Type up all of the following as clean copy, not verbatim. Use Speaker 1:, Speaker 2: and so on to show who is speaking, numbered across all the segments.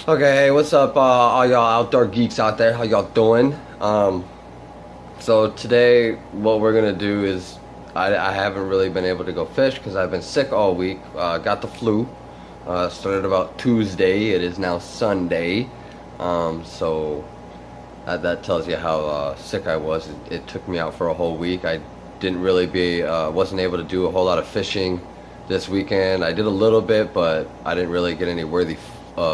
Speaker 1: Okay, hey, what's up, all y'all outdoor geeks out there? How y'all doing? So today, what we're gonna do is, I haven't really been able to go fish because I've been sick all week. Got the flu. Started about Tuesday. It is now Sunday. So that tells you how sick I was. It took me out for a whole week. I didn't really wasn't able to do a whole lot of fishing this weekend. I did a little bit, but I didn't really get any worthy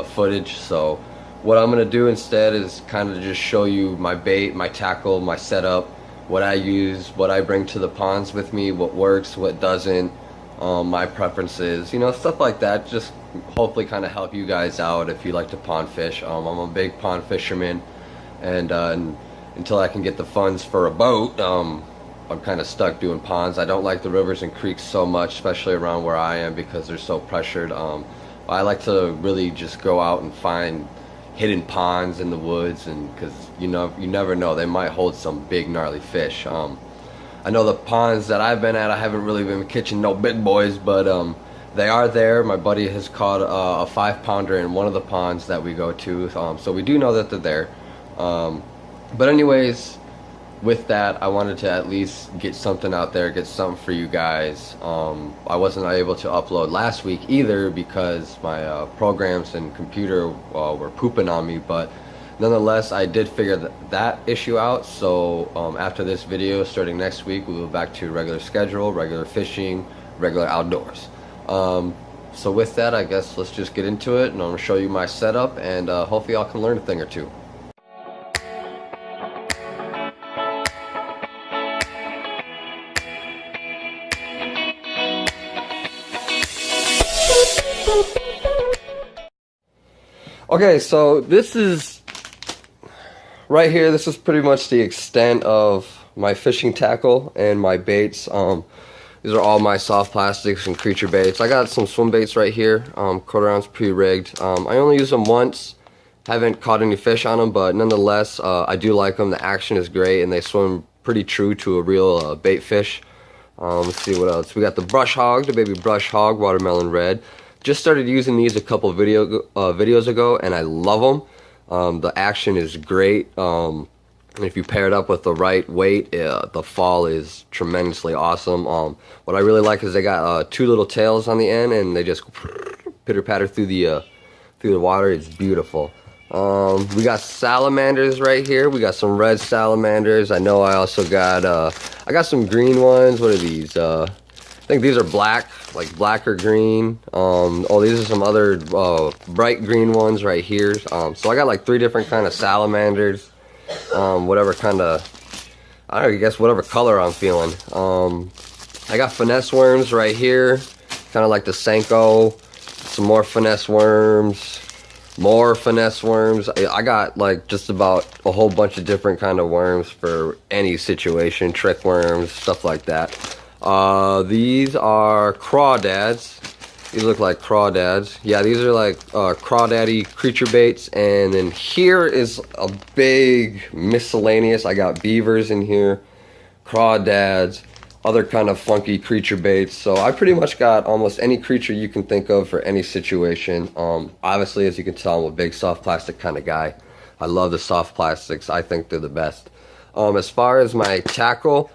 Speaker 1: footage. So what I'm gonna do instead is kind of just show you my bait, my tackle, my setup, what I use, what I bring to the ponds with me, what works, what doesn't, my preferences, stuff like that. Just hopefully kind of help you guys out if you like to pond fish. I'm a big pond fisherman, and until I can get the funds for a boat, I'm kind of stuck doing ponds. I don't like the rivers and creeks so much, especially around where I am, because they're so pressured. I like to really just go out and find hidden ponds in the woods, and because you never know, they might hold some big gnarly fish. I know the ponds that I've been at, I haven't really been catching no big boys, but they are there. My buddy has caught a 5-pounder in one of the ponds that we go to, so we do know that they're there. But anyways, with that, I wanted to at least get something out there, get something for you guys. I wasn't able to upload last week either because my programs and computer were pooping on me, but nonetheless, I did figure that issue out. So after this video, starting next week, we'll go back to regular schedule, regular fishing, regular outdoors. So with that, I guess let's just get into it, and I'm gonna show you my setup, and hopefully y'all can learn a thing or two. Okay, so this is right here. This is pretty much the extent of my fishing tackle and my baits. These are all my soft plastics and creature baits. I got some swim baits right here, quarter ounce pre-rigged. I only use them once. Haven't caught any fish on them, but nonetheless, I do like them. The action is great, and they swim pretty true to a real bait fish. Let's see what else. We got the brush hog, the baby brush hog, watermelon red. Just started using these a couple videos ago, and I love them. The action is great. And if you pair it up with the right weight, the fall is tremendously awesome. What I really like is they got 2 little tails on the end, and they just pitter patter through the water. It's beautiful. We got salamanders right here. We got some red salamanders. I know I also got I got some green ones. What are these? I think these are black, like black or green. Oh, these are some other bright green ones right here. So I got like 3 different kind of salamanders. Whatever kind of, I don't know, I guess whatever color I'm feeling. I got finesse worms right here, kind of like the Senko. Some more finesse worms. More finesse worms. I got like just about a whole bunch of different kind of worms for any situation. Trick worms, stuff like that. These are crawdads. These look like crawdads. Yeah, these are like crawdaddy creature baits. And then here is a big miscellaneous. I got beavers in here, crawdads, other kind of funky creature baits. So I pretty much got almost any creature you can think of for any situation. Obviously, as you can tell, I'm a big soft plastic kind of guy. I love the soft plastics. I think they're the best. As far as my tackle,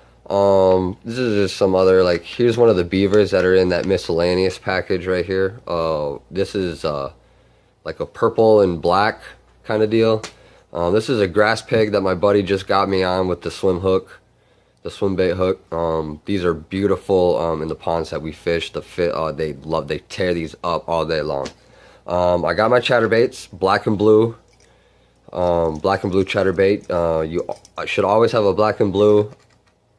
Speaker 1: this is just some other, like, here's one of the beavers that are in that miscellaneous package right here. This is like a purple and black kind of deal. This is a grass pig that my buddy just got me on with the swim hook, the swim bait hook. These are beautiful in the ponds that we fish. They tear these up all day long. I got my chatterbaits, black and blue chatterbait. I should always have a black and blue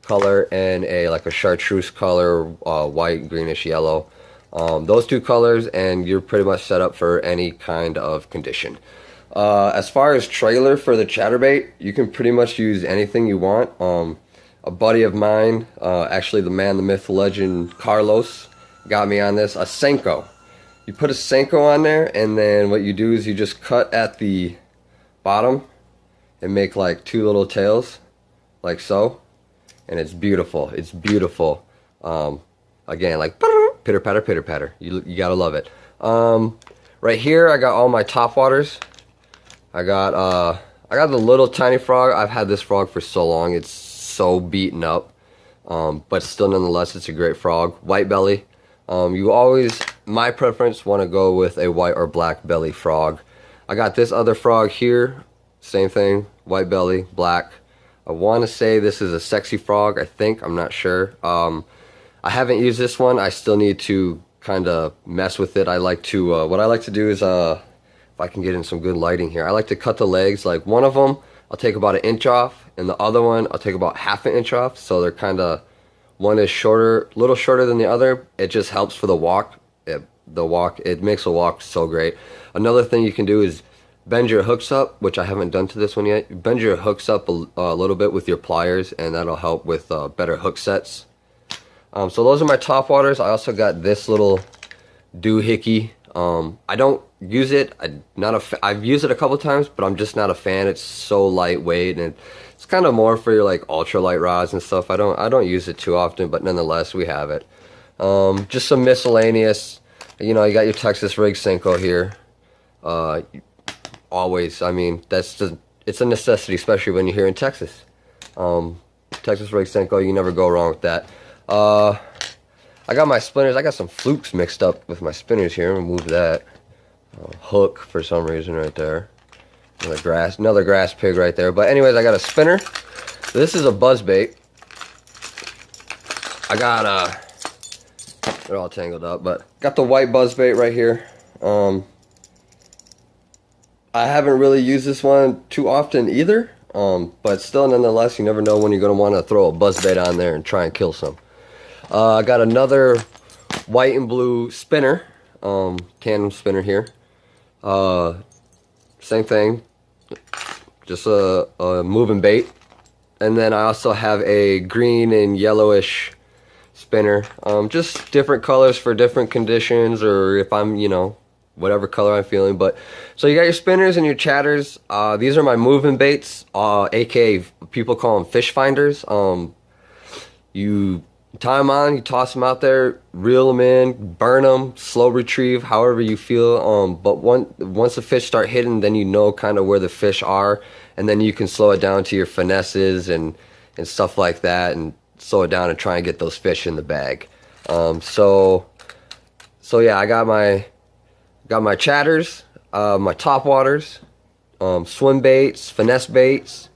Speaker 1: color and like a chartreuse color, white, greenish, yellow. Those 2 colors, and you're pretty much set up for any kind of condition. As far as trailer for the chatterbait, you can pretty much use anything you want. A buddy of mine, actually the man, the myth, the legend, Carlos, got me on this, a Senko. You put a Senko on there, and then what you do is you just cut at the bottom and make like 2 little tails, like so. And it's beautiful. It's beautiful. Again, like pitter patter, pitter patter. You gotta love it. Right here, I got all my top waters. I got the little tiny frog. I've had this frog for so long. It's so beaten up. But still, nonetheless, it's a great frog. White belly. You always, my preference, want to go with a white or black belly frog. I got this other frog here. Same thing. White belly, black. I want to say this is a sexy frog. I think. I'm not sure. I haven't used this one. I still need to kind of mess with it. I like to, what I like to do is, if I can get in some good lighting here, I like to cut the legs. Like one of them, I'll take about 1 inch off, and the other one, I'll take about 1/2 inch off. So they're kind of, one is shorter, a little shorter than the other. It just helps for the walk. It makes the walk so great. Another thing you can do is bend your hooks up, which I haven't done to this one yet. Bend your hooks up a little bit with your pliers, and that'll help with better hook sets. So those are my top waters. I also got this little doohickey. I don't use it. I've used it a couple times, but I'm just not a fan. It's so lightweight, and it's kind of more for your like ultralight rods and stuff. I don't use it too often, but nonetheless, we have it. Just some miscellaneous. You know, you got your Texas rig Senko here. Always. I mean, it's a necessity, especially when you're here in Texas. Texas rig Senko, you never go wrong with that. I got my spinners. I got some flukes mixed up with my spinners here. I'm gonna move that. Hook for some reason right there. Another grass pig right there. But anyways, I got a spinner. This is a buzz bait. I got they're all tangled up, but got the white buzz bait right here. I haven't really used this one too often either. But still, nonetheless, you never know when you're gonna want to throw a buzz bait on there and try and kill some. I got another white and blue spinner, tandem spinner here. Same thing, just a moving bait. And then I also have a green and yellowish spinner. Just different colors for different conditions, or if I'm, you know, whatever color I'm feeling. But so you got your spinners and your chatters. These are my moving baits, aka people call them fish finders. You tie them on, you toss them out there, reel them in, burn them, slow retrieve, however you feel. But once the fish start hitting, then you know kind of where the fish are, and then you can slow it down to your finesses and stuff like that, and slow it down and try and get those fish in the bag. So yeah, I got my chatters, my top waters, swim baits, finesse baits,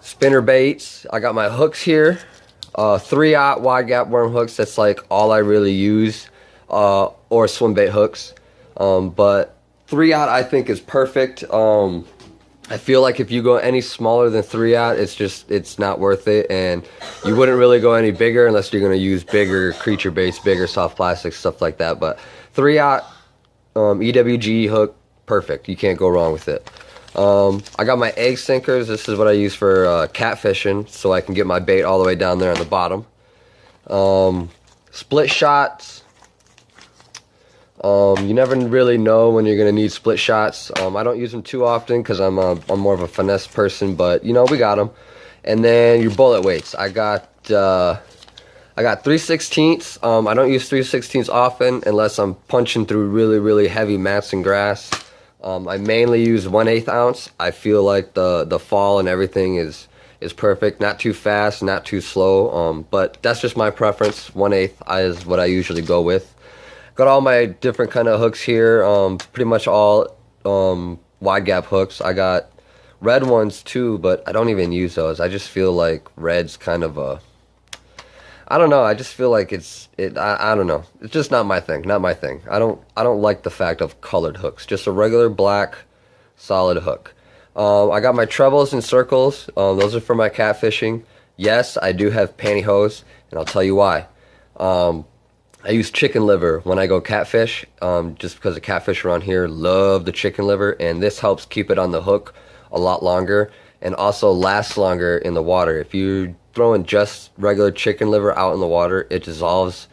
Speaker 1: spinner baits. I got my hooks here. 3/0 wide gap worm hooks. That's like all I really use, or swim bait hooks. But 3/0 I think is perfect. I feel like if you go any smaller than 3/0, it's not worth it, and you wouldn't really go any bigger unless you're gonna use bigger creature baits, bigger soft plastics, stuff like that. But 3/0 EWG hook, perfect. You can't go wrong with it. I got my egg sinkers. This is what I use for catfishing, so I can get my bait all the way down there on the bottom. Split shots. You never really know when you're gonna need split shots. I don't use them too often because I'm more of a finesse person, but you know, we got them. And then your bullet weights. I got 3/16. I don't use 3/16 often unless I'm punching through really heavy mats and grass. I mainly use 1/8 ounce. I feel like the fall and everything is perfect. Not too fast, not too slow. But that's just my preference. 1/8 is what I usually go with. Got all my different kind of hooks here. Pretty much all wide gap hooks. I got red ones too, but I don't even use those. I just feel like red's kind of a, I don't know. I just feel like I don't know. It's just not my thing. Not my thing. I don't like the fact of colored hooks. Just a regular black, solid hook. I got my trebles and circles. Those are for my catfishing. Yes, I do have pantyhose, and I'll tell you why. I use chicken liver when I go catfish, just because the catfish around here love the chicken liver, and this helps keep it on the hook a lot longer, and also lasts longer in the water. If you're throwing just regular chicken liver out in the water, it dissolves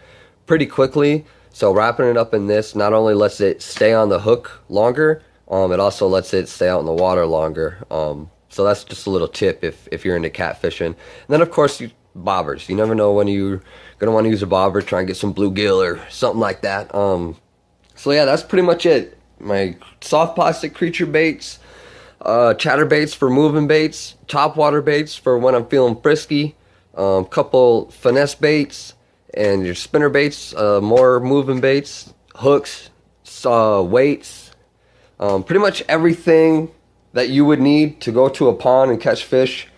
Speaker 1: pretty quickly. So wrapping it up in this not only lets it stay on the hook longer, it also lets it stay out in the water longer. So that's just a little tip if you're into catfishing. And then of course, bobbers. You never know when you're gonna want to use a bobber, try and get some bluegill or something like that. So yeah, that's pretty much it. My soft plastic creature baits, chatter baits for moving baits, top water baits for when I'm feeling frisky, couple finesse baits, and your spinner baits, more moving baits, hooks, weights, pretty much everything that you would need to go to a pond and catch fish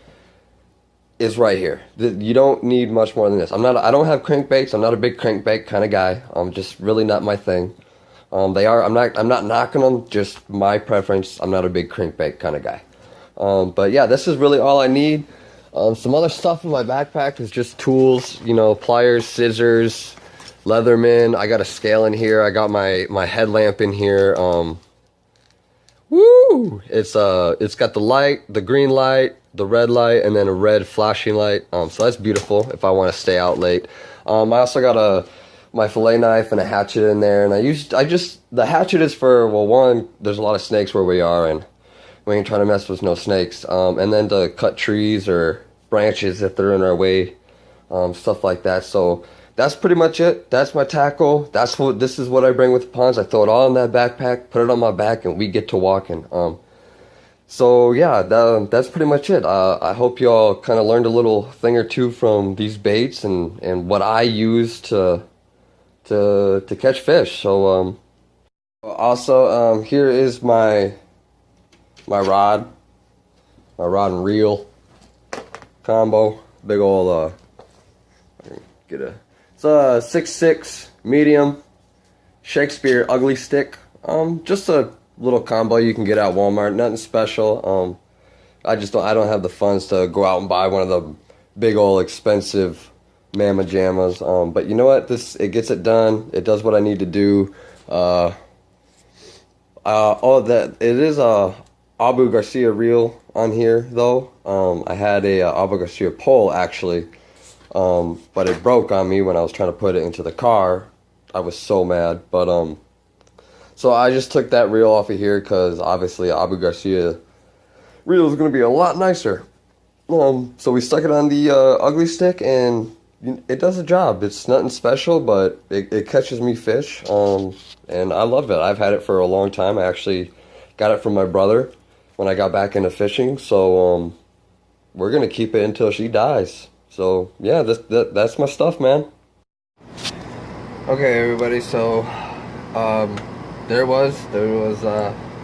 Speaker 1: is right here. You don't need much more than this. I don't have crankbaits. I'm not a big crankbait kind of guy. Just really not my thing. I'm not knocking them, just my preference. I'm not a big crankbait kind of guy. But yeah, this is really all I need. Some other stuff in my backpack is just tools, you know, pliers, scissors, Leatherman. I got a scale in here. I got my headlamp in here. Woo! It's got the light, the green light, the red light, and then a red flashing light. So that's beautiful if I want to stay out late. I also got my fillet knife and a hatchet in there, and the hatchet is for, well, one, there's a lot of snakes where we are, and we ain't trying to mess with no snakes. And then to cut trees or branches if they're in our way, stuff like that. So that's pretty much it. That's my tackle. This is what I bring with the ponds. I throw it all in that backpack, put it on my back, and we get to walking. So yeah, that's pretty much it. I hope y'all kind of learned a little thing or two from these baits and what I use to catch fish. So also here is my rod and reel combo. Big old it's a 6'6" medium Shakespeare ugly stick. Just a little combo you can get at Walmart. Nothing special. I don't have the funds to go out and buy one of the big old expensive Mama Jammas. But you know what? It gets it done. It does what I need to do. It is a Abu Garcia reel on here though. I had a Abu Garcia pole actually. But it broke on me when I was trying to put it into the car. I was so mad. But so I just took that reel off of here because obviously Abu Garcia reel is going to be a lot nicer. So we stuck it on the ugly stick, and it does the job. It's nothing special, but it catches me fish. And I love it. I've had it for a long time. I actually got it from my brother when I got back into fishing. So we're going to keep it until she dies. So yeah, that's my stuff, man. Okay, everybody. So there was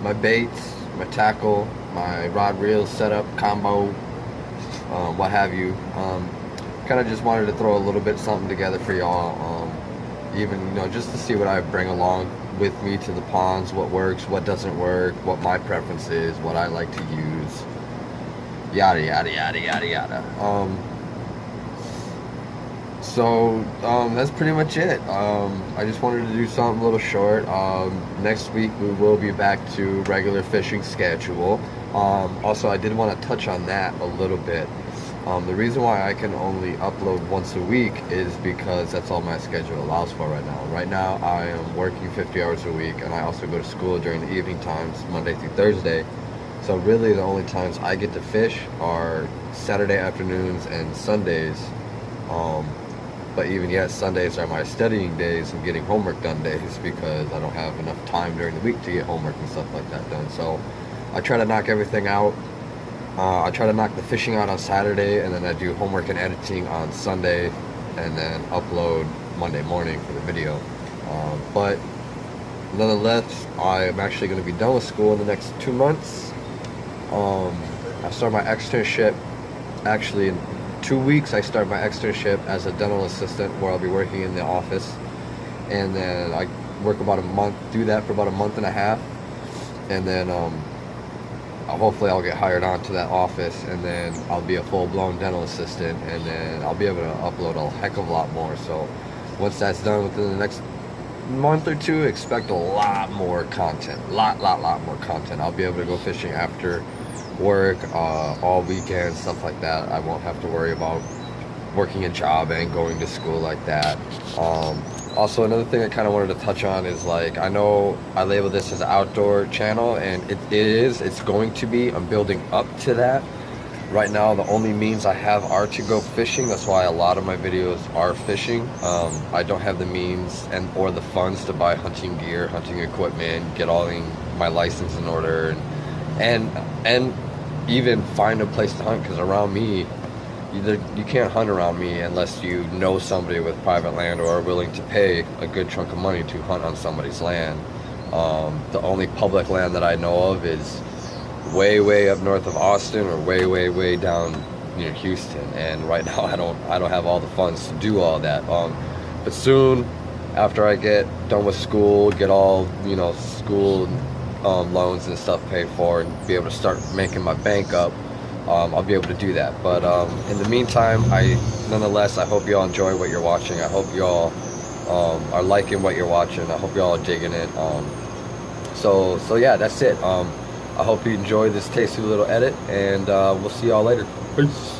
Speaker 1: my baits, my tackle, my rod reel setup combo, what have you. Kind of just wanted to throw a little bit something together for y'all. Even just to see what I bring along with me to the ponds, what works, what doesn't work, what my preference is, what I like to use, yada yada yada yada yada. So that's pretty much it. I just wanted to do something a little short. Next week we will be back to regular fishing schedule. Also, I did want to touch on that a little bit. The reason why I can only upload once a week is because that's all my schedule allows for right now. Right now I am working 50 hours a week, and I also go to school during the evening times, Monday through Thursday. So really the only times I get to fish are Saturday afternoons and Sundays. But even yet, Sundays are my studying days and getting homework done days because I don't have enough time during the week to get homework and stuff like that done. So I try to knock everything out. I try to knock the fishing out on Saturday, and then I do homework and editing on Sunday, and then upload Monday morning for the video. But nonetheless, I am actually going to be done with school in the next 2 months. I start my externship actually in 2 weeks. I start my externship as a dental assistant, where I'll be working in the office, and then I work about a month, do that for about a month and a half, and then hopefully I'll get hired on to that office, and then I'll be a full-blown dental assistant, and then I'll be able to upload a heck of a lot more. So once that's done within the next month or two, expect a lot more content, lot more content. I'll be able to go fishing after work, all weekend, stuff like that. I won't have to worry about working a job and going to school like that. Also, another thing I kind of wanted to touch on is, like, I know I label this as an outdoor channel, and it's going to be. I'm building up to that. Right now, the only means I have are to go fishing. That's why a lot of my videos are fishing. I don't have the means or the funds to buy hunting gear, hunting equipment, get all my license in order, and even find a place to hunt. Because around me, you can't hunt around me unless you know somebody with private land or are willing to pay a good chunk of money to hunt on somebody's land. The only public land that I know of is way up north of Austin, or way down near Houston, and right now I don't have all the funds to do all that. But soon, after I get done with school, get all school loans and stuff paid for, and be able to start making my bank up, I'll be able to do that. But in the meantime, nonetheless I hope you all enjoy what you're watching. I hope you all are liking what you're watching. I hope you all are digging it. So yeah, that's it. I hope you enjoyed this tasty little edit, and we'll see y'all later. Peace.